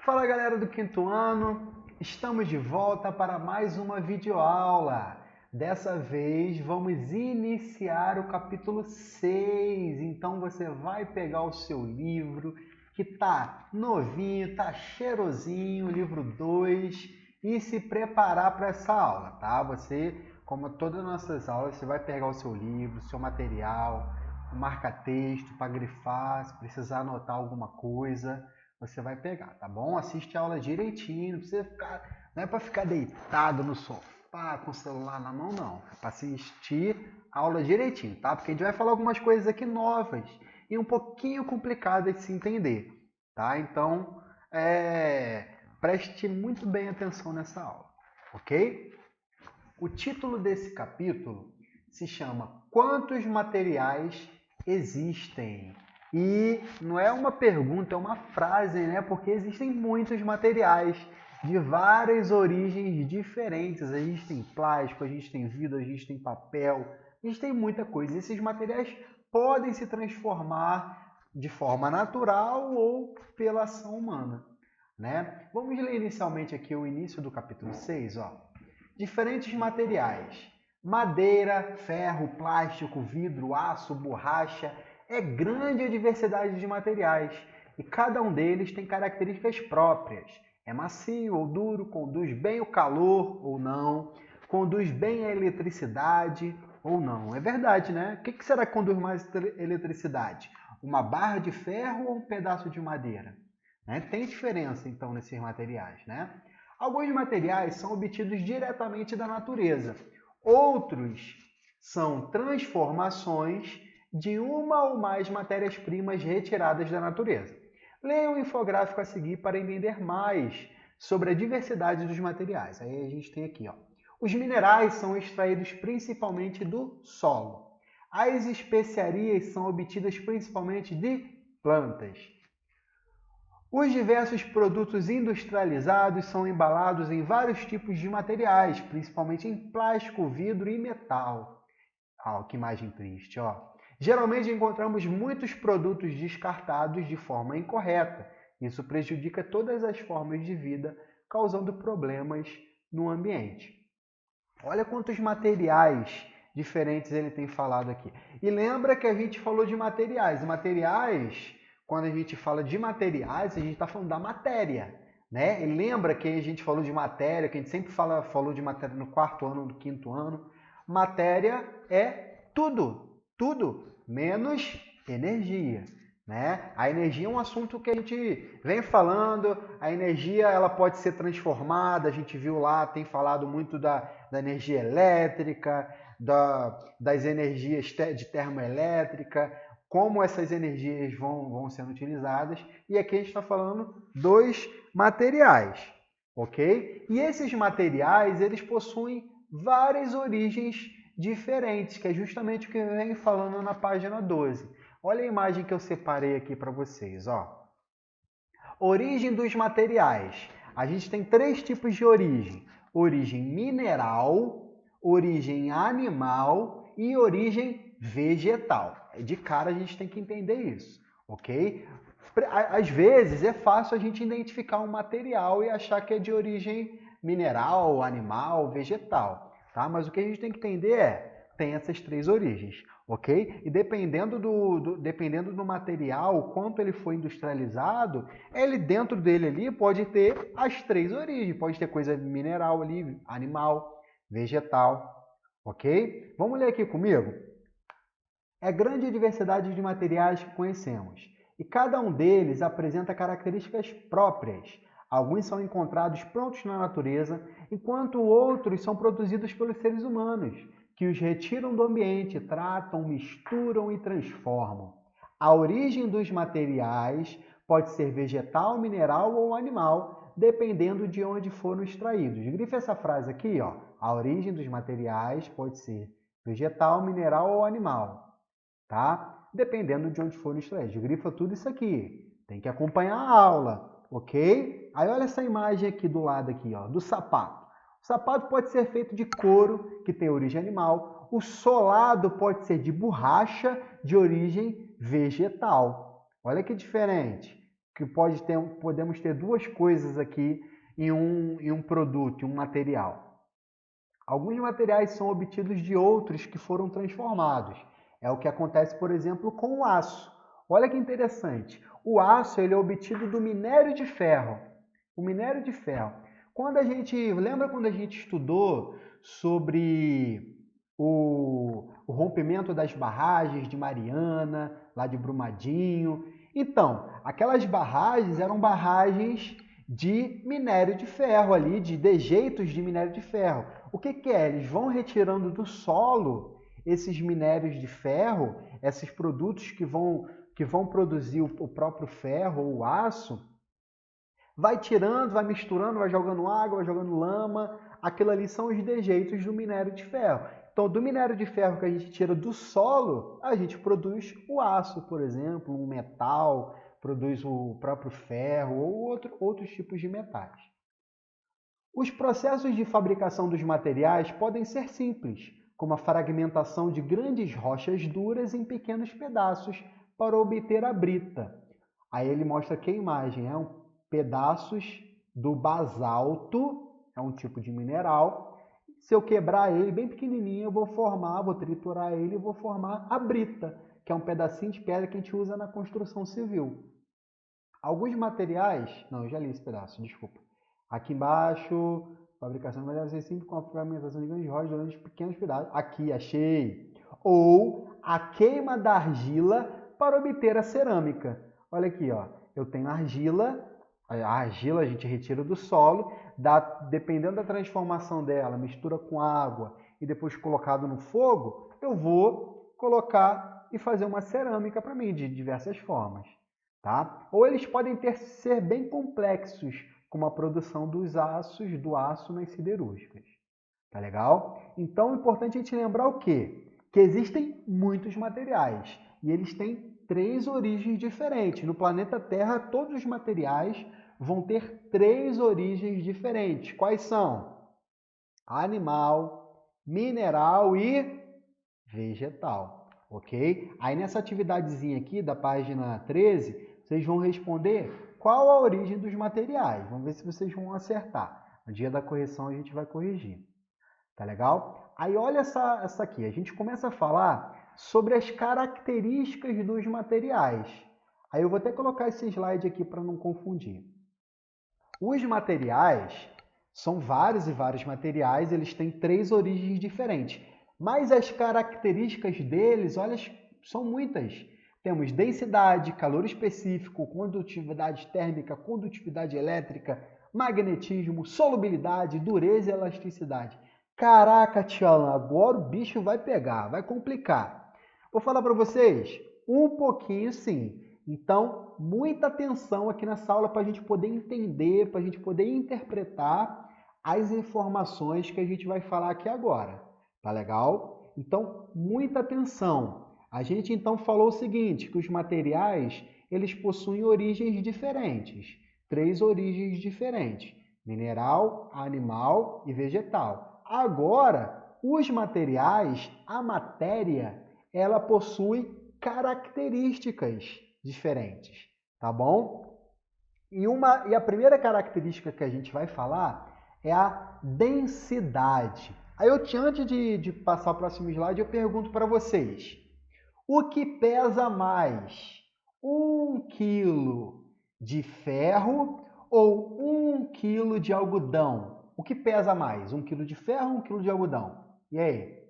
Fala galera do quinto ano, estamos de volta para mais uma videoaula. Dessa vez vamos iniciar o capítulo 6. Então você vai pegar o seu livro que tá novinho, tá cheirosinho, o livro 2, e se preparar para essa aula, tá? Você, como todas as nossas aulas, você vai pegar o seu livro, o seu material, o marca-texto para grifar, se precisar anotar alguma coisa você vai pegar, tá bom? Assiste a aula direitinho, não precisa ficar, não é para ficar deitado no sofá com o celular na mão, não. É para assistir a aula direitinho, tá? Porque a gente vai falar algumas coisas aqui novas e um pouquinho complicadas de se entender, tá? Então, preste muito bem atenção nessa aula, ok? O título desse capítulo se chama Quantos materiais existem? E não é uma pergunta, é uma frase, né? Porque existem muitos materiais de várias origens diferentes. A gente tem plástico, a gente tem vidro, a gente tem papel, a gente tem muita coisa. Esses materiais podem se transformar de forma natural ou pela ação humana, né? Vamos ler inicialmente aqui o início do capítulo 6, ó. Diferentes materiais: madeira, ferro, plástico, vidro, aço, borracha. É grande a diversidade de materiais e cada um deles tem características próprias. É macio ou duro, conduz bem o calor ou não, conduz bem a eletricidade ou não. É verdade, né? O que será que conduz mais eletricidade? Uma barra de ferro ou um pedaço de madeira? Né? Tem diferença, então, nesses materiais, né? Alguns materiais são obtidos diretamente da natureza. Outros são transformações de uma ou mais matérias-primas retiradas da natureza. Leia o infográfico a seguir para entender mais sobre a diversidade dos materiais. Aí a gente tem aqui, ó. Os minerais são extraídos principalmente do solo. As especiarias são obtidas principalmente de plantas. Os diversos produtos industrializados são embalados em vários tipos de materiais, principalmente em plástico, vidro e metal. Que imagem triste, ó. Geralmente encontramos muitos produtos descartados de forma incorreta. Isso prejudica todas as formas de vida, causando problemas no ambiente. Olha quantos materiais diferentes ele tem falado aqui. E lembra que a gente falou de materiais. Materiais, quando a gente fala de materiais, a gente está falando da matéria. Né? E lembra que a gente falou de matéria, que a gente sempre falou de matéria no quarto ano, no quinto ano. Matéria é tudo, tudo, menos energia. Né? A energia é um assunto que a gente vem falando, a energia ela pode ser transformada, a gente viu lá, tem falado muito da energia elétrica, das energias de termoelétrica, como essas energias vão sendo utilizadas, e aqui a gente está falando dos materiais, ok? E esses materiais, eles possuem várias origens diferentes, que é justamente o que vem falando na página 12. Olha a imagem que eu separei aqui para vocês, ó. Origem dos materiais. A gente tem três tipos de origem: origem mineral, origem animal e origem vegetal. De cara a gente tem que entender isso, ok? Às vezes é fácil a gente identificar um material e achar que é de origem mineral, animal, vegetal, tá? Mas o que a gente tem que entender tem essas três origens, ok? E dependendo do material, o quanto ele foi industrializado, ele dentro dele ali pode ter as três origens, pode ter coisa mineral ali, animal, vegetal, ok? Vamos ler aqui comigo? É grande a diversidade de materiais que conhecemos, e cada um deles apresenta características próprias. Alguns são encontrados prontos na natureza, enquanto outros são produzidos pelos seres humanos, que os retiram do ambiente, tratam, misturam e transformam. A origem dos materiais pode ser vegetal, mineral ou animal, dependendo de onde foram extraídos. Grife essa frase aqui, ó. A origem dos materiais pode ser vegetal, mineral ou animal, tá? Dependendo de onde foram extraídos. Grifa tudo isso aqui. Tem que acompanhar a aula, ok? Aí olha essa imagem aqui do lado aqui, ó, do sapato. O sapato pode ser feito de couro, que tem origem animal. O solado pode ser de borracha, de origem vegetal. Olha que diferente. que podemos ter duas coisas aqui em um produto, em um material. Alguns materiais são obtidos de outros que foram transformados. É o que acontece, por exemplo, com o aço. Olha que interessante. O aço ele é obtido do minério de ferro. O minério de ferro. Lembra quando a gente estudou sobre o rompimento das barragens de Mariana, lá de Brumadinho? Então, aquelas barragens eram barragens de minério de ferro ali, de dejeitos de minério de ferro. O que é? Eles vão retirando do solo esses minérios de ferro, esses produtos que vão produzir o próprio ferro ou o aço, vai tirando, vai misturando, vai jogando água, vai jogando lama. Aquilo ali são os dejeitos do minério de ferro. Então, do minério de ferro que a gente tira do solo, a gente produz o aço, por exemplo, um metal, produz o próprio ferro ou outros tipos de metais. Os processos de fabricação dos materiais podem ser simples, como a fragmentação de grandes rochas duras em pequenos pedaços para obter a brita. Aí ele mostra aqui a imagem, pedaços do basalto, é um tipo de mineral. Se eu quebrar ele bem pequenininho, eu vou triturar ele e vou formar a brita, que é um pedacinho de pedra que a gente usa na construção civil. Alguns materiais... Não, eu já li esse pedaço, desculpa. Aqui embaixo, fabricação de materiais deve ser simples com a fragmentação de grandes rochas durante pequenos pedaços. Aqui, achei. Ou a queima da argila para obter a cerâmica. Olha aqui, ó. Eu tenho argila. A argila a gente retira do solo, dependendo da transformação dela, mistura com água e depois colocado no fogo, eu vou colocar e fazer uma cerâmica para mim, de diversas formas. Tá? Ou eles podem ser bem complexos, como a produção do aço nas siderúrgicas. Tá legal? Então é importante a gente lembrar o quê? Que existem muitos materiais e eles têm 3 origens diferentes. No planeta Terra, todos os materiais vão ter 3 origens diferentes. Quais são? Animal, mineral e vegetal. Ok? Aí nessa atividadezinha aqui da página 13, vocês vão responder qual a origem dos materiais. Vamos ver se vocês vão acertar. No dia da correção a gente vai corrigir. Tá legal? Aí olha essa aqui. A gente começa a falar sobre as características dos materiais. Aí eu vou até colocar esse slide aqui para não confundir. Os materiais são vários e vários materiais. Eles têm 3 origens diferentes. Mas as características deles, olha, são muitas. Temos densidade, calor específico, condutividade térmica, condutividade elétrica, magnetismo, solubilidade, dureza e elasticidade. Caraca, Tiago, agora o bicho vai pegar, vai complicar. Vou falar para vocês, um pouquinho sim. Então, muita atenção aqui nessa aula para a gente poder entender, para a gente poder interpretar as informações que a gente vai falar aqui agora. Tá legal? Então, muita atenção. A gente então falou o seguinte, que os materiais, eles possuem origens diferentes. 3 origens diferentes. Mineral, animal e vegetal. Agora, os materiais, a matéria, ela possui características diferentes. Tá bom? E a primeira característica que a gente vai falar é a densidade. Aí, antes de passar o próximo slide, eu pergunto para vocês. O que pesa mais? 1 quilo de ferro ou 1 quilo de algodão? O que pesa mais? 1 quilo de ferro ou 1 quilo de algodão? E aí?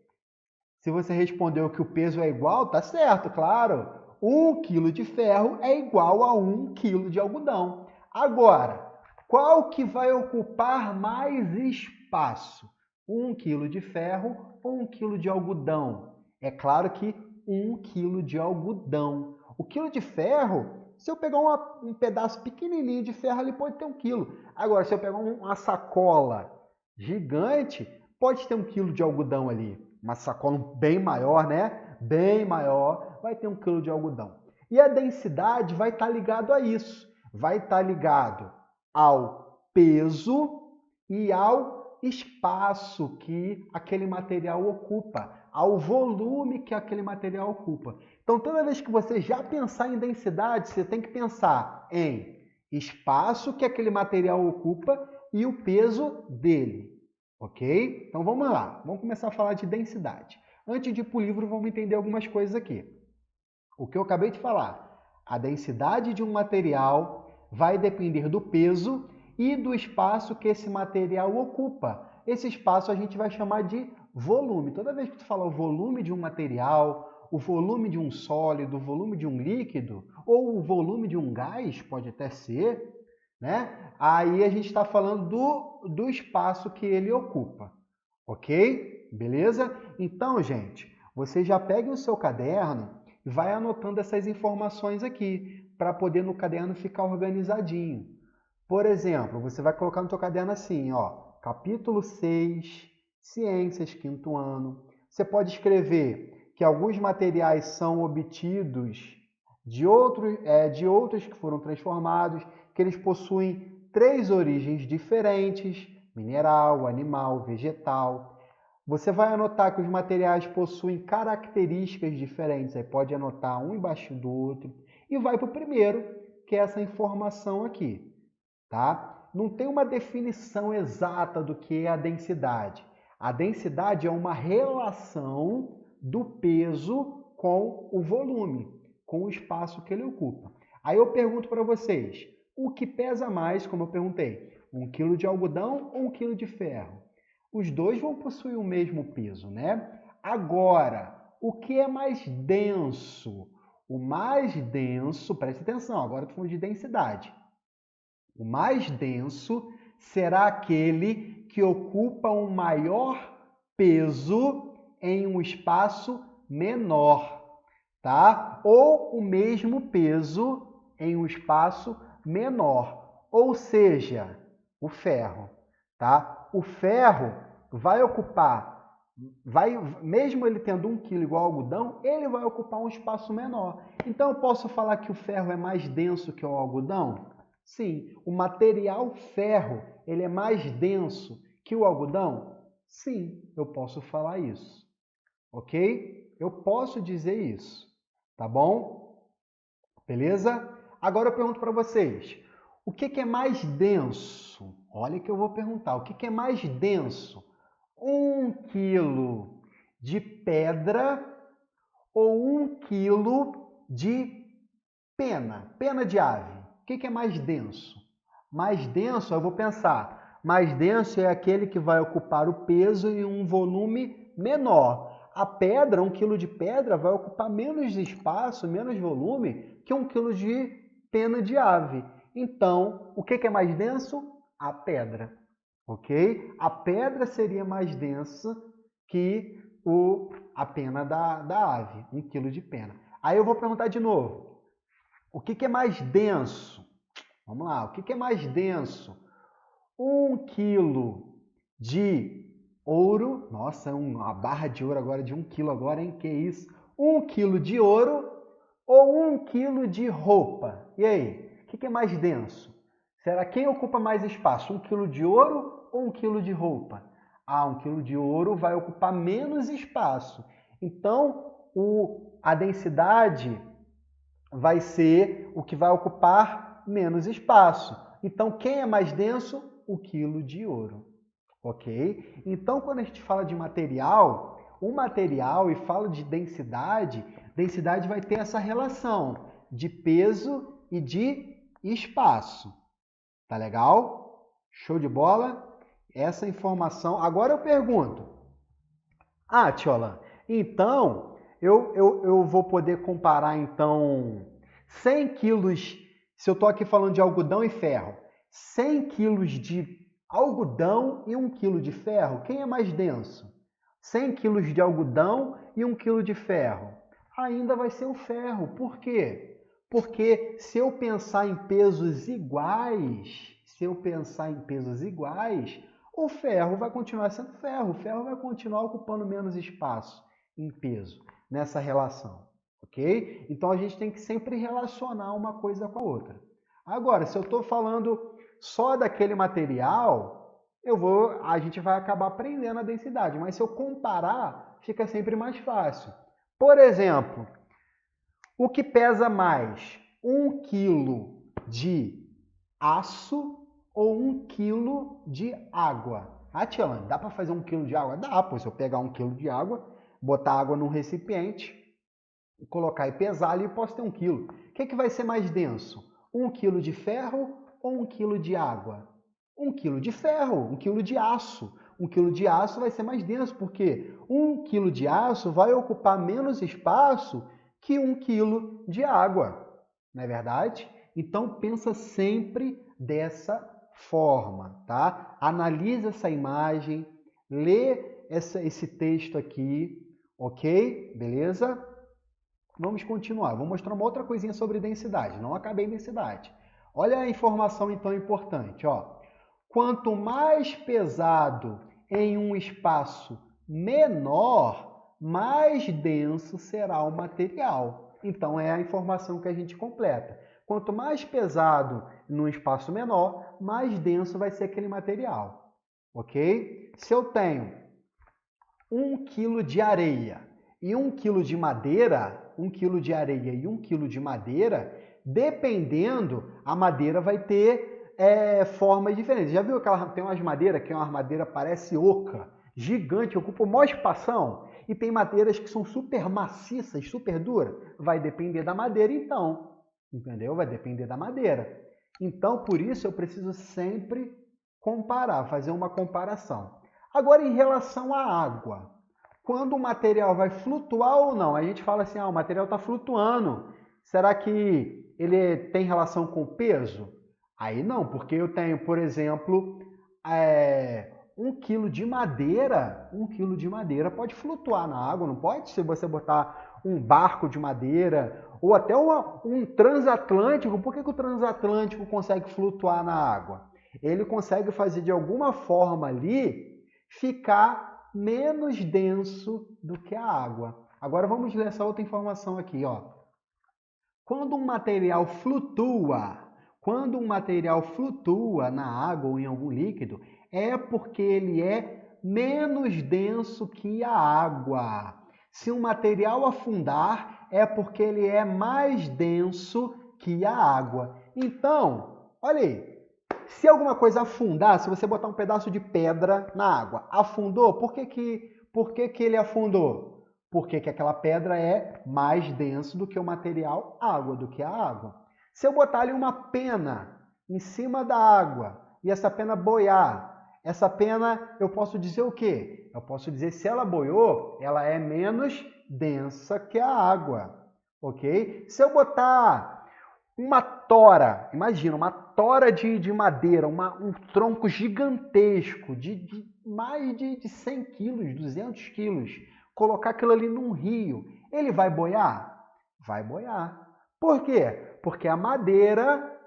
Se você respondeu que o peso é igual, tá certo, claro. 1 quilo de ferro é igual a 1 quilo de algodão. Agora, qual que vai ocupar mais espaço? 1 quilo de ferro ou 1 quilo de algodão? É claro que 1 quilo de algodão. O quilo de ferro, se eu pegar um pedaço pequenininho de ferro, ele pode ter 1 quilo. Agora, se eu pegar uma sacola gigante, pode ter 1 quilo de algodão ali. Uma sacola bem maior, né? Bem maior, vai ter 1 quilo de algodão. E a densidade vai estar ligado a isso. Vai estar ligado ao peso e ao espaço que aquele material ocupa, ao volume que aquele material ocupa. Então, toda vez que você já pensar em densidade, você tem que pensar em espaço que aquele material ocupa e o peso dele, ok? Então vamos lá, vamos começar a falar de densidade. Antes de ir para o livro, vamos entender algumas coisas aqui. O que eu acabei de falar, a densidade de um material vai depender do peso e do espaço que esse material ocupa. Esse espaço a gente vai chamar de volume. Toda vez que tu fala o volume de um material, o volume de um sólido, o volume de um líquido, ou o volume de um gás, pode até ser, né? Aí a gente está falando do espaço que ele ocupa, ok? Beleza? Então, gente, você já pegue o seu caderno e vai anotando essas informações aqui, para poder no caderno ficar organizadinho. Por exemplo, você vai colocar no seu caderno assim, ó, capítulo 6, Ciências, quinto ano. Você pode escrever que alguns materiais são obtidos de outros que foram transformados, que eles possuem 3 origens diferentes, mineral, animal, vegetal. Você vai anotar que os materiais possuem características diferentes, aí pode anotar um embaixo do outro, e vai para o primeiro, que é essa informação aqui, tá? Não tem uma definição exata do que é a densidade. A densidade é uma relação do peso com o volume, com o espaço que ele ocupa. Aí eu pergunto para vocês, o que pesa mais, como eu perguntei, 1 quilo de algodão ou 1 quilo de ferro? Os dois vão possuir o mesmo peso, né? Agora, o que é mais denso? O mais denso, preste atenção, agora eu estou falando de densidade. O mais denso será aquele que ocupa um maior peso em um espaço menor, tá? Ou o mesmo peso em um espaço menor, ou seja, o ferro, tá? O ferro vai ocupar, mesmo ele tendo 1 quilo igual ao algodão, ele vai ocupar um espaço menor. Então eu posso falar que o ferro é mais denso que o algodão? Sim. O material ferro, ele é mais denso que o algodão? Sim, eu posso falar isso. Ok? Eu posso dizer isso. Tá bom? Beleza? Agora eu pergunto para vocês, o que é mais denso? Olha que eu vou perguntar, o que é mais denso? 1 quilo de pedra ou 1 quilo de pena de ave? O que é mais denso? Mais denso, eu vou pensar, mais denso é aquele que vai ocupar o peso em um volume menor. A pedra, 1 quilo de pedra, vai ocupar menos espaço, menos volume que 1 quilo de pena de ave. Então, o que é mais denso? A pedra, ok? A pedra seria mais densa que a pena da ave, 1 quilo de pena. Aí eu vou perguntar de novo, o que é mais denso? Vamos lá, o que é mais denso? 1 quilo de ouro, nossa, uma barra de ouro agora, de 1 quilo agora, hein? Que isso? 1 quilo de ouro ou 1 quilo de roupa? E aí, o que é mais denso? Será quem ocupa mais espaço, 1 quilo de ouro ou 1 quilo de roupa? Ah, 1 quilo de ouro vai ocupar menos espaço. Então, a densidade vai ser o que vai ocupar menos espaço. Então, quem é mais denso? O quilo de ouro. Ok? Então, quando a gente fala de material, o material e fala de densidade, densidade vai ter essa relação de peso e de espaço. Tá legal? Show de bola? Essa informação. Agora eu pergunto. Ah, Tiolan, então eu vou poder comparar então 100 quilos, se eu estou aqui falando de algodão e ferro, 100 quilos de algodão e 1 quilo de ferro, quem é mais denso? 100 quilos de algodão e 1 quilo de ferro. Ainda vai ser o ferro. Por quê? Porque se eu pensar em pesos iguais, o ferro vai continuar sendo ferro. O ferro vai continuar ocupando menos espaço em peso nessa relação, ok? Então a gente tem que sempre relacionar uma coisa com a outra. Agora, se eu estou falando só daquele material, a gente vai acabar aprendendo a densidade. Mas se eu comparar, fica sempre mais fácil. Por exemplo, o que pesa mais? 1 quilo de aço ou 1 quilo de água? Ah, Tialan, dá para fazer 1 quilo de água? Dá, pô. Se eu pegar 1 quilo de água, botar água num recipiente, colocar e pesar ali, eu posso ter 1 quilo. O que vai ser mais denso? 1 quilo de ferro ou 1 quilo de água? 1 quilo de ferro, 1 quilo de aço. 1 quilo de aço vai ser mais denso, porque 1 quilo de aço vai ocupar menos espaço que 1 quilo de água. Não é verdade? Então, pensa sempre dessa forma, tá? Analisa essa imagem, lê esse texto aqui, ok? Beleza? Vamos continuar. Vou mostrar uma outra coisinha sobre densidade. Não acabei em densidade. Olha a informação então importante. Ó. Quanto mais pesado em um espaço menor, mais denso será o material. Então é a informação que a gente completa. Quanto mais pesado num espaço menor, mais denso vai ser aquele material. Ok? Se eu tenho 1 kg de areia e 1 kg de madeira, 1 kg de areia e 1 kg de madeira, dependendo, a madeira vai ter formas diferentes. Já viu aquela, tem umas madeiras que é uma madeira parece oca, gigante, ocupa o maior espação, e tem madeiras que são super maciças, super duras? Vai depender da madeira então, entendeu? Vai depender da madeira. Então, por isso, eu preciso sempre comparar, fazer uma comparação. Agora, em relação à água, quando o material vai flutuar ou não? A gente fala assim, o material está flutuando. Será que ele tem relação com o peso? Aí não, porque eu tenho, por exemplo, 1 quilo de madeira. 1 quilo de madeira pode flutuar na água, não pode? Se você botar um barco de madeira ou até um transatlântico, por que o transatlântico consegue flutuar na água? Ele consegue fazer de alguma forma ali ficar menos denso do que a água. Agora vamos ler essa outra informação aqui, ó. Quando um material flutua na água ou em algum líquido, é porque ele é menos denso que a água. Se um material afundar, é porque ele é mais denso que a água. Então, olha aí, se alguma coisa afundar, se você botar um pedaço de pedra na água, afundou, por que ele afundou? Porque que aquela pedra é mais denso do que o material água, do que a água. Se eu botar ali uma pena em cima da água e essa pena boiar, essa pena eu posso dizer o quê? Eu posso dizer se ela boiou, ela é menos densa que a água, ok? Se eu botar uma tora, imagina, uma tora de madeira, um tronco gigantesco, de mais de 100 quilos, 200 quilos, colocar aquilo ali num rio, ele vai boiar? Vai boiar. Por quê? Porque a madeira,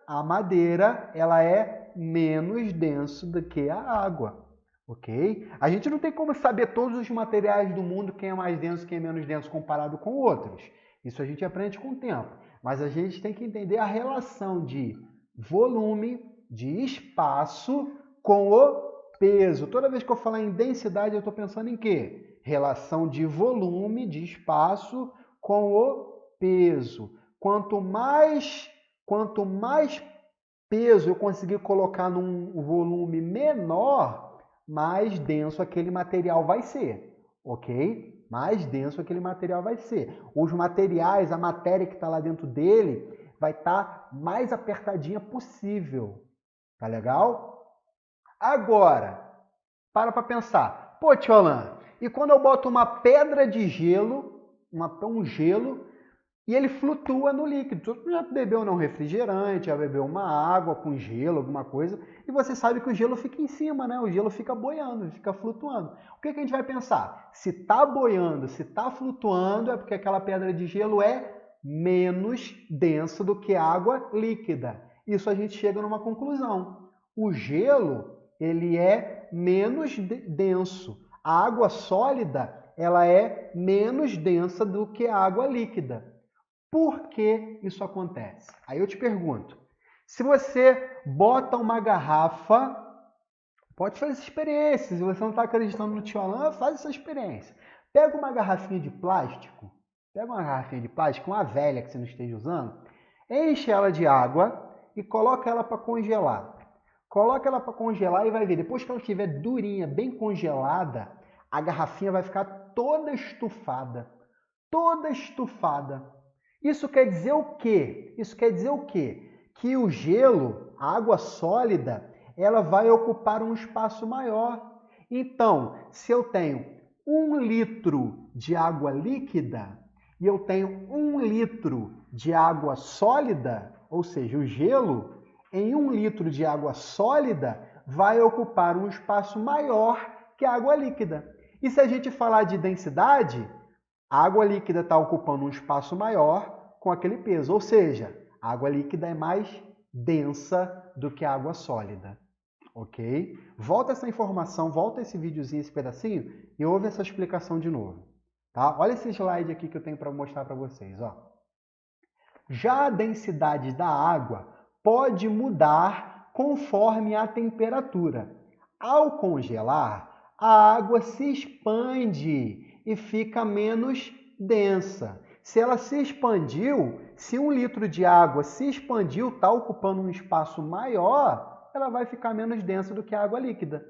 ela é menos denso do que a água, ok? A gente não tem como saber todos os materiais do mundo, quem é mais denso, quem é menos denso comparado com outros. Isso a gente aprende com o tempo. Mas a gente tem que entender a relação de volume, de espaço com o peso. Toda vez que eu falar em densidade, eu estou pensando em quê? Relação de volume, de espaço com o peso. Quanto mais peso eu conseguir colocar num volume menor, mais denso aquele material vai ser, ok? Mais denso aquele material vai ser. Os materiais, a matéria que está lá dentro dele, vai estar mais apertadinha possível. Tá legal? Agora, para pensar. Pô, Tiolan, e quando eu boto uma pedra de gelo, um gelo, e ele flutua no líquido? Tu já bebeu um refrigerante, já bebeu uma água com gelo, alguma coisa, e você sabe que o gelo fica em cima, né? O gelo fica boiando, fica flutuando. O que a gente vai pensar? Se está boiando, se está flutuando, é porque aquela pedra de gelo é menos densa do que água líquida. Isso a gente chega numa conclusão. O gelo, ele é menos denso. A água sólida, ela é menos densa do que a água líquida. Por que isso acontece? Aí eu te pergunto, se você bota uma garrafa, pode fazer essa experiência, se você não está acreditando no Tiolan, faz essa experiência. Pega uma garrafinha de plástico, uma velha que você não esteja usando, enche ela de água e coloca ela para congelar. Coloca ela para congelar e vai ver. Depois que ela estiver durinha, bem congelada, a garrafinha vai ficar toda estufada. Toda estufada. Isso quer dizer o quê? Isso quer dizer o quê? Que o gelo, a água sólida, ela vai ocupar um espaço maior. Então, se eu tenho 1 litro de água líquida e eu tenho 1 litro de água sólida, ou seja, o gelo, em 1 litro de água sólida vai ocupar um espaço maior que a água líquida. E se a gente falar de densidade, a água líquida está ocupando um espaço maior com aquele peso, ou seja, a água líquida é mais densa do que a água sólida, ok? Volta essa informação, volta esse videozinho, esse pedacinho e ouve essa explicação de novo, tá? Olha esse slide aqui que eu tenho para mostrar para vocês, ó. Já a densidade da água pode mudar conforme a temperatura. Ao congelar, a água se expande e fica menos densa. Se ela se expandiu, se 1 litro de água se expandiu, está ocupando um espaço maior, ela vai ficar menos densa do que a água líquida.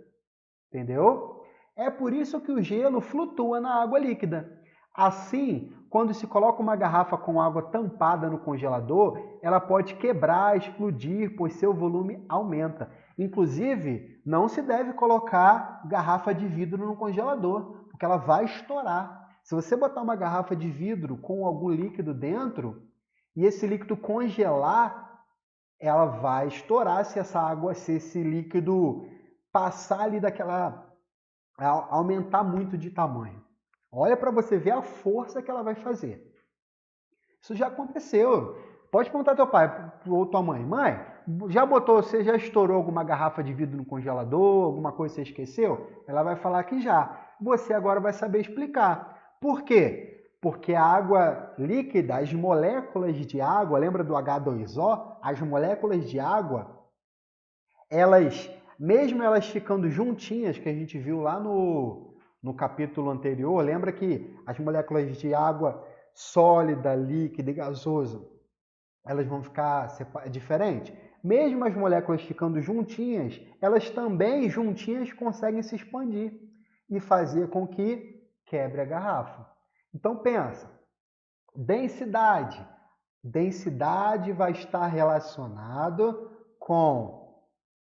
Entendeu? É por isso que o gelo flutua na água líquida. Assim, quando se coloca uma garrafa com água tampada no congelador, ela pode quebrar, explodir, pois seu volume aumenta. Inclusive, não se deve colocar garrafa de vidro no congelador, porque ela vai estourar. Se você botar uma garrafa de vidro com algum líquido dentro e esse líquido congelar, ela vai estourar se esse líquido passar ali aumentar muito de tamanho. Olha para você ver a força que ela vai fazer. Isso já aconteceu. Pode perguntar teu pai ou tua mãe. Mãe, você já estourou alguma garrafa de vidro no congelador? Alguma coisa você esqueceu? Ela vai falar que já. Você agora vai saber explicar. Por quê? Porque a água líquida, as moléculas de água, lembra do H2O? As moléculas de água, mesmo elas ficando juntinhas, que a gente viu lá no capítulo anterior, lembra que as moléculas de água sólida, líquida e gasosa, elas vão ficar diferentes? Mesmo as moléculas ficando juntinhas, elas também juntinhas conseguem se expandir e fazer com que quebre a garrafa. Então pensa, densidade. Densidade vai estar relacionado com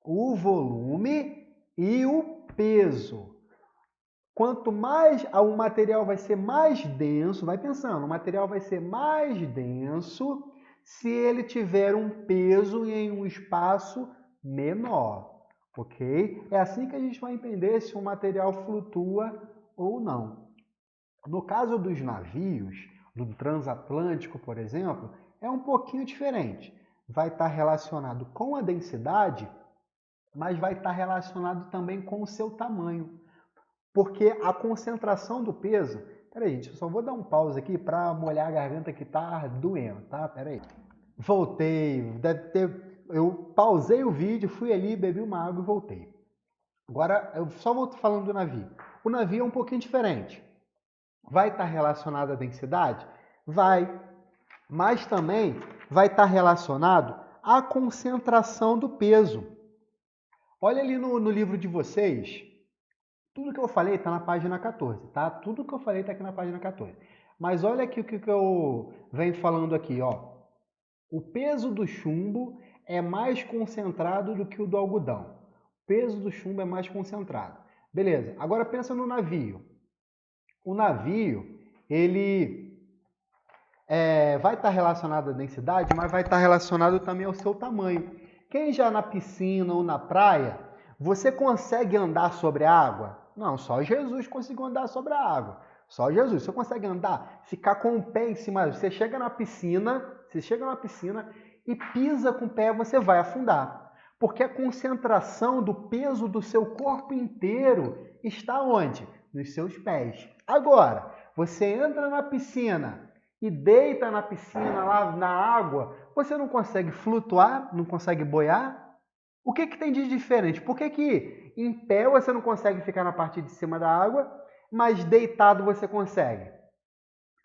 o volume e o peso. Quanto mais o material vai ser mais denso, vai pensando, o material vai ser mais denso se ele tiver um peso em um espaço menor, ok? É assim que a gente vai entender se o material flutua ou não. No caso dos navios, do transatlântico, por exemplo, é um pouquinho diferente. Vai estar relacionado com a densidade, mas vai estar relacionado também com o seu tamanho. Porque a concentração do peso... Peraí, gente, eu só vou dar um pause aqui para molhar a garganta que está doendo, tá? Peraí. Voltei, eu pausei o vídeo, fui ali, bebi uma água e voltei. Agora, eu só vou falando do navio. O navio é um pouquinho diferente. Vai estar relacionado à densidade? Vai. Mas também vai estar relacionado à concentração do peso. Olha ali no livro de vocês, tudo que eu falei está na página 14, tá? Tudo que eu falei está aqui na página 14. Mas olha aqui o que eu venho falando aqui, ó. O peso do chumbo é mais concentrado do que o do algodão. O peso do chumbo é mais concentrado. Beleza, agora pensa no navio. O navio, ele vai estar relacionado à densidade, mas vai estar relacionado também ao seu tamanho. Quem já na piscina ou na praia, você consegue andar sobre a água? Não, só Jesus conseguiu andar sobre a água. Só Jesus. Você consegue andar, ficar com o pé em cima. Você chega na piscina e pisa com o pé, você vai afundar. Porque a concentração do peso do seu corpo inteiro está onde? Nos seus pés. Agora, você entra na piscina e deita na piscina, lá na água, você não consegue flutuar, não consegue boiar? O que tem de diferente? Por que em pé você não consegue ficar na parte de cima da água, mas deitado você consegue?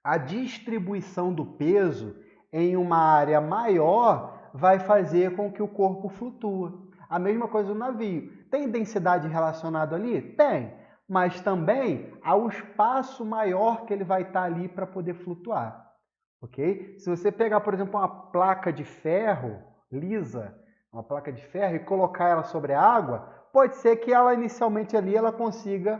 A distribuição do peso em uma área maior vai fazer com que o corpo flutue. A mesma coisa no navio. Tem densidade relacionada ali? Tem. Mas também há um espaço maior que ele vai estar ali para poder flutuar. Ok? Se você pegar, por exemplo, uma placa de ferro lisa, uma placa de ferro, e colocar ela sobre a água, pode ser que ela inicialmente ali ela consiga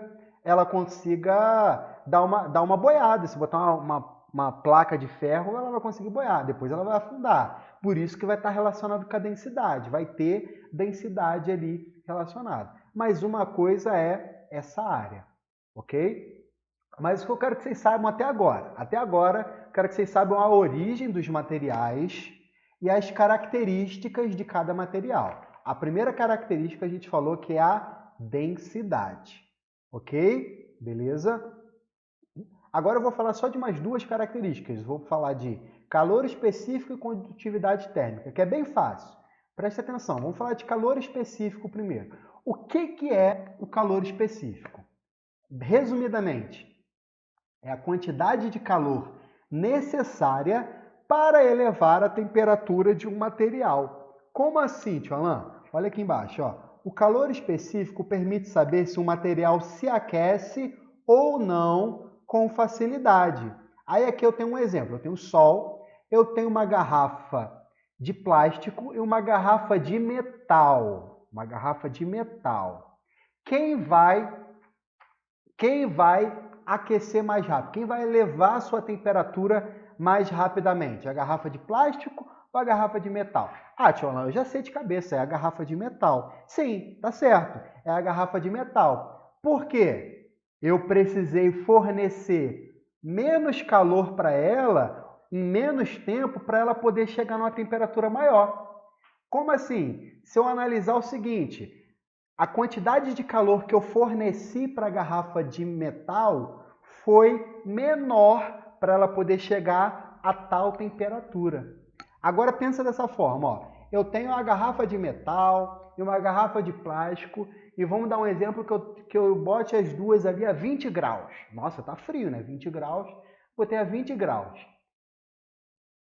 dar uma boiada. Se botar uma placa de ferro, ela vai conseguir boiar, depois ela vai afundar. Por isso que vai estar relacionado com a densidade, vai ter densidade ali relacionada. Mas uma coisa é essa área, ok? Mas o que eu quero que vocês saibam até agora, quero que vocês saibam a origem dos materiais e as características de cada material. A primeira característica a gente falou que é a densidade, ok? Beleza? Agora eu vou falar só de mais duas características. Vou falar de calor específico e condutividade térmica, que é bem fácil. Preste atenção, vamos falar de calor específico primeiro. O que é o calor específico? Resumidamente, é a quantidade de calor necessária para elevar a temperatura de um material. Como assim, tio Alain? Olha aqui embaixo, ó. O calor específico permite saber se um material se aquece ou não com facilidade. Aí aqui eu tenho um exemplo, eu tenho sol, eu tenho uma garrafa de plástico e uma garrafa de metal. Uma garrafa de metal. Quem vai aquecer mais rápido? Quem vai elevar a sua temperatura mais rapidamente? A garrafa de plástico ou a garrafa de metal? Ah, tio Alain, eu já sei de cabeça, é a garrafa de metal. Sim, tá certo, é a garrafa de metal. Por quê? Eu precisei fornecer menos calor para ela em menos tempo para ela poder chegar numa temperatura maior. Como assim? Se eu analisar o seguinte, a quantidade de calor que eu forneci para a garrafa de metal foi menor para ela poder chegar a tal temperatura. Agora pensa dessa forma, ó. Eu tenho uma garrafa de metal e uma garrafa de plástico e vamos dar um exemplo que eu bote as duas ali a 20 graus. Nossa, tá frio, né? 20 graus, botei a 20 graus.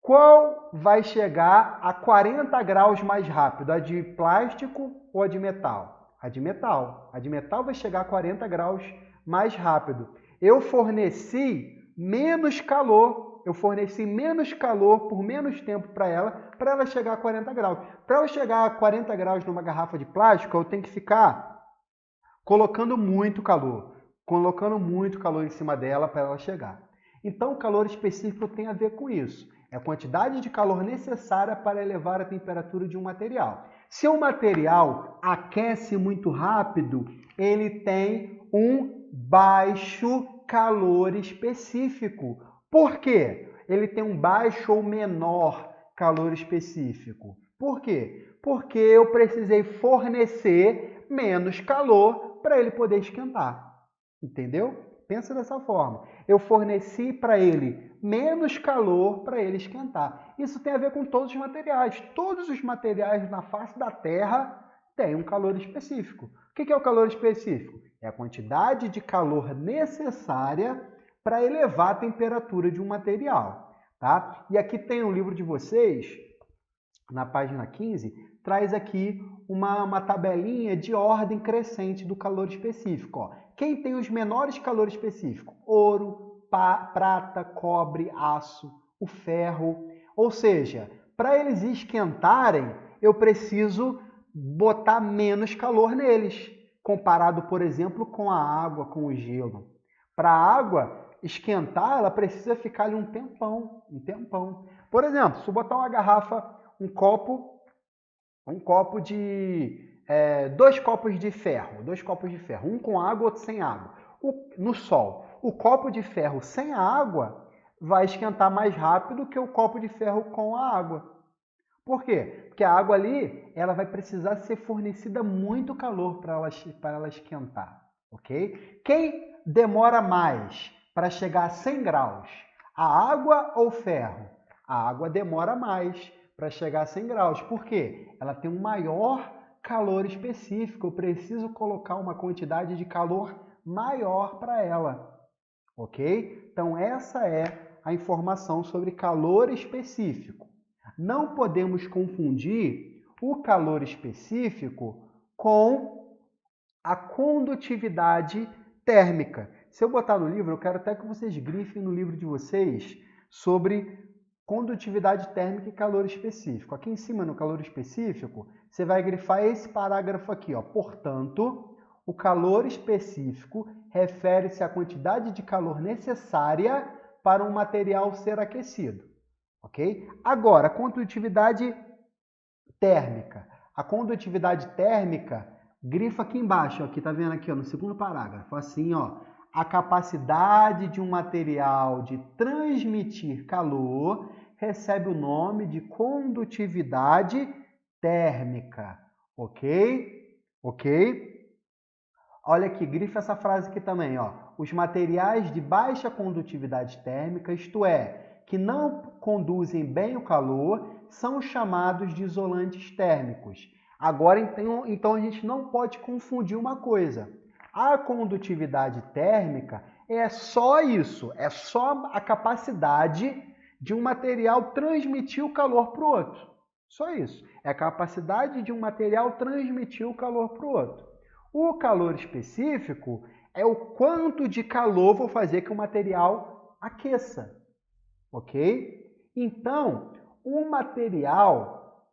Qual vai chegar a 40 graus mais rápido, a de plástico ou a de metal? A de metal. A de metal vai chegar a 40 graus mais rápido. Eu forneci menos calor por menos tempo para ela chegar a 40 graus. Para eu chegar a 40 graus numa garrafa de plástico, eu tenho que ficar colocando muito calor em cima dela para ela chegar. Então, o calor específico tem a ver com isso. É a quantidade de calor necessária para elevar a temperatura de um material. Se um material aquece muito rápido, ele tem um baixo calor específico. Por quê? Ele tem um baixo ou menor calor específico. Por quê? Porque eu precisei fornecer menos calor para ele poder esquentar. Entendeu? Pensa dessa forma. Eu forneci para ele menos calor para ele esquentar. Isso tem a ver com todos os materiais. Todos os materiais na face da Terra têm um calor específico. O que é o calor específico? É a quantidade de calor necessária para elevar a temperatura de um material. Tá? E aqui tem um livro de vocês, na página 15, traz aqui uma tabelinha de ordem crescente do calor específico. Ó. Quem tem os menores calores específicos? Ouro, prata, cobre, aço, o ferro. Ou seja, para eles esquentarem, eu preciso botar menos calor neles, comparado, por exemplo, com a água, com o gelo. Para a água esquentar, ela precisa ficar ali um tempão. Por exemplo, se eu botar uma garrafa, um copo de dois copos de ferro, um com água, outro sem água, no sol. O copo de ferro sem a água vai esquentar mais rápido que o copo de ferro com a água. Por quê? Porque a água ali, ela vai precisar ser fornecida muito calor para ela esquentar, ok? Quem demora mais para chegar a 100 graus? A água ou o ferro? A água demora mais para chegar a 100 graus. Por quê? Ela tem um maior calor específico. Eu preciso colocar uma quantidade de calor maior para ela, ok? Então, essa é a informação sobre calor específico. Não podemos confundir o calor específico com a condutividade térmica. Se eu botar no livro, eu quero até que vocês grifem no livro de vocês sobre condutividade térmica e calor específico. Aqui em cima, no calor específico, você vai grifar esse parágrafo aqui, ó. Portanto, o calor específico refere-se à quantidade de calor necessária para um material ser aquecido. Ok? Agora, condutividade térmica. A condutividade térmica, grifa aqui embaixo, ó, aqui tá vendo aqui, ó, no segundo parágrafo, assim, ó, a capacidade de um material de transmitir calor recebe o nome de condutividade térmica, ok? Ok? Olha aqui, grifa essa frase aqui também, ó. Os materiais de baixa condutividade térmica, isto é, que não conduzem bem o calor, são chamados de isolantes térmicos. Agora, então a gente não pode confundir uma coisa. A condutividade térmica é só isso, é só a capacidade de um material transmitir o calor para o outro. Só isso. É a capacidade de um material transmitir o calor para o outro. O calor específico é o quanto de calor vou fazer que o material aqueça, ok? Então,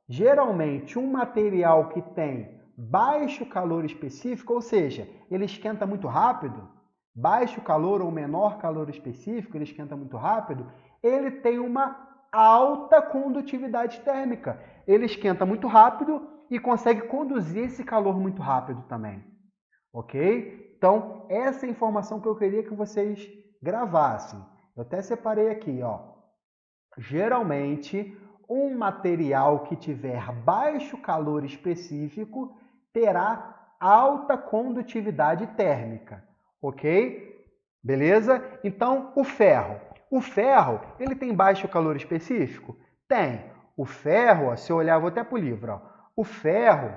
geralmente um material que tem baixo calor específico, ou seja, ele esquenta muito rápido, baixo calor ou menor calor específico, ele esquenta muito rápido, ele tem uma alta condutividade térmica. Ele esquenta muito rápido e consegue conduzir esse calor muito rápido também. Ok? Então, essa é a informação que eu queria que vocês gravassem. Eu até separei aqui, ó. Geralmente, um material que tiver baixo calor específico terá alta condutividade térmica, ok? Beleza? Então, o ferro. O ferro, ele tem baixo calor específico? Tem. O ferro, ó, se eu olhar, vou até para o livro, ó. O ferro,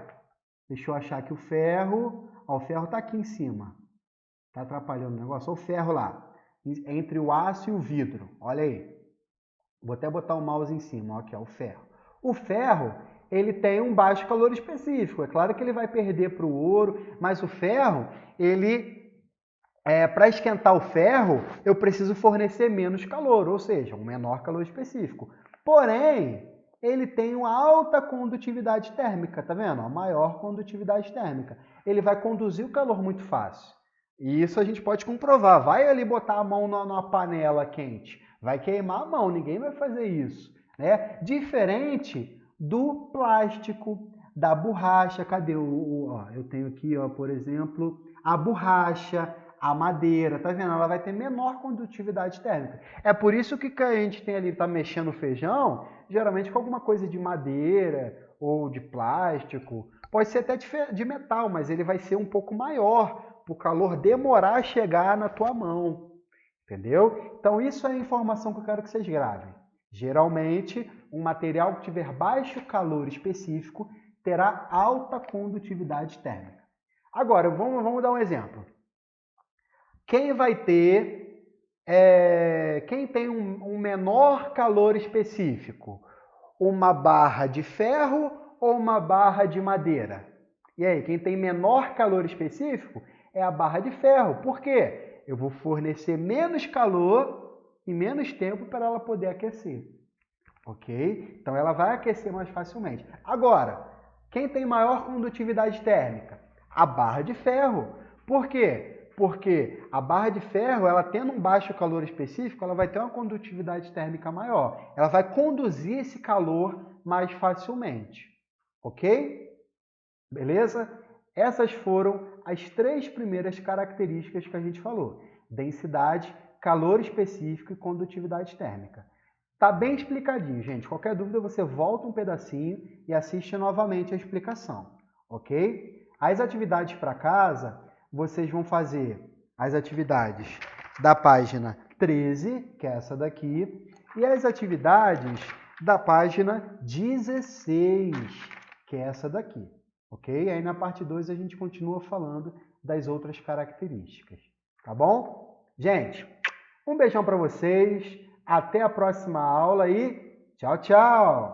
deixa eu achar aqui o ferro. Ó, o ferro está aqui em cima. Está atrapalhando o negócio. Olha o ferro lá, entre o aço e o vidro. Olha aí. Vou até botar o mouse em cima. Ó, aqui, ó, o ferro. O ferro, ele tem um baixo calor específico. É claro que ele vai perder para o ouro, mas o ferro, para esquentar o ferro, eu preciso fornecer menos calor, ou seja, um menor calor específico. Porém, ele tem uma alta condutividade térmica, tá vendo? A maior condutividade térmica. Ele vai conduzir o calor muito fácil. E isso a gente pode comprovar. Vai ali botar a mão numa panela quente, vai queimar a mão, ninguém vai fazer isso, né? Diferente do plástico, da borracha. Cadê ó, eu tenho aqui, ó, por exemplo, a borracha, a madeira, tá vendo? Ela vai ter menor condutividade térmica. É por isso que a gente tem ali, tá mexendo o feijão, geralmente com alguma coisa de madeira ou de plástico. Pode ser até de metal, mas ele vai ser um pouco maior, para o calor demorar a chegar na tua mão. Entendeu? Então, isso é a informação que eu quero que vocês gravem. Geralmente, um material que tiver baixo calor específico terá alta condutividade térmica. Agora, vamos dar um exemplo. Quem tem um menor calor específico? Uma barra de ferro ou uma barra de madeira? E aí, quem tem menor calor específico é a barra de ferro. Por quê? Eu vou fornecer menos calor e menos tempo para ela poder aquecer. Ok? Então, ela vai aquecer mais facilmente. Agora, quem tem maior condutividade térmica? A barra de ferro. Por quê? Porque a barra de ferro, ela tendo um baixo calor específico, ela vai ter uma condutividade térmica maior. Ela vai conduzir esse calor mais facilmente. Ok? Beleza? Essas foram as 3 primeiras características que a gente falou. Densidade, calor específico e condutividade térmica. Tá bem explicadinho, gente. Qualquer dúvida, você volta um pedacinho e assiste novamente a explicação. Ok? As atividades para casa, vocês vão fazer as atividades da página 13, que é essa daqui, e as atividades da página 16, que é essa daqui. Ok? Aí na parte 2 a gente continua falando das outras características. Tá bom? Gente, um beijão para vocês. Até a próxima aula e tchau, tchau!